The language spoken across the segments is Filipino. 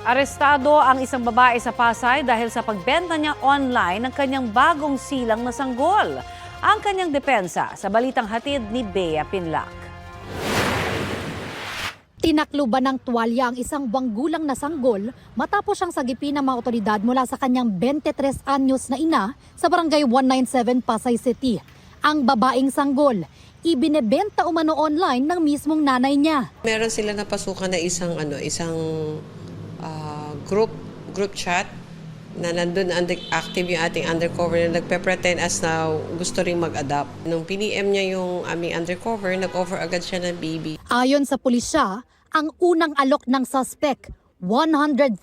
Arestado ang isang babae sa Pasay dahil sa pagbenta niya online ng kanyang bagong silang na sanggol. Ang kanyang depensa sa balitang hatid ni Bea Pinlac. Tinakluban ng tuwalya ang isang wanggulang na sanggol matapos siyang sagipin ng mga otoridad mula sa kanyang 23 anyos na ina sa barangay 197 Pasay City. Ang babaeng sanggol, ibinebenta umano online ng mismong nanay niya. Meron sila napasukan na isang group chat na nandun active yung ating undercover na nagpe-pretend as na gusto ring mag-adopt. Nung piniem niya yung aming undercover, nag-offer agad siya ng baby. Ayon sa pulisya, ang unang alok ng suspect, 100,000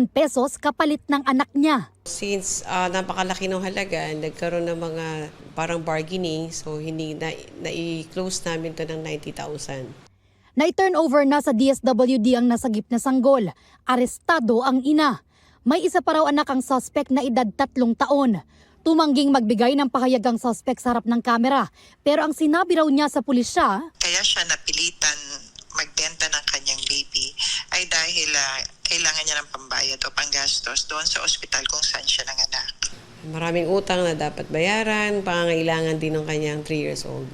pesos kapalit ng anak niya. Since napakalaki ng halaga, nagkaroon ng mga parang bargaining, so hindi na-i-close namin to ng 90,000. Na-turnover na sa DSWD ang nasagip na sanggol. Arestado ang ina. May isa pa raw anak ang suspect na edad 3 taon. Tumangging magbigay ng pahayag ang suspect sa harap ng kamera. Pero ang sinabi raw niya sa pulisya, kaya siya napilitan magbenta ng kanyang baby ay dahil kailangan niya ng pambayad o panggastos doon sa ospital kung saan siya nanganak. Maraming utang na dapat bayaran, pangangailangan din ng kanyang 3 years old.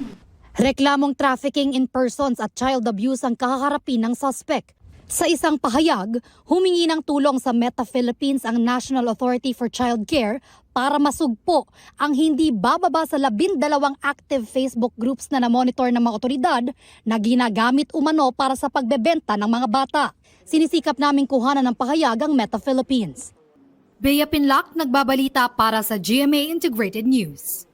reklamong trafficking in persons at child abuse ang kakaharapin ng suspect. Sa isang pahayag, humingi ng tulong sa Meta Philippines ang National Authority for Child Care para masugpo ang hindi bababa sa 12 active Facebook groups na namonitor ng mga otoridad na ginagamit umano para sa pagbebenta ng mga bata. Sinisikap naming kuhanan ng pahayag ang Meta Philippines. Bea Pinlac, nagbabalita para sa GMA Integrated News.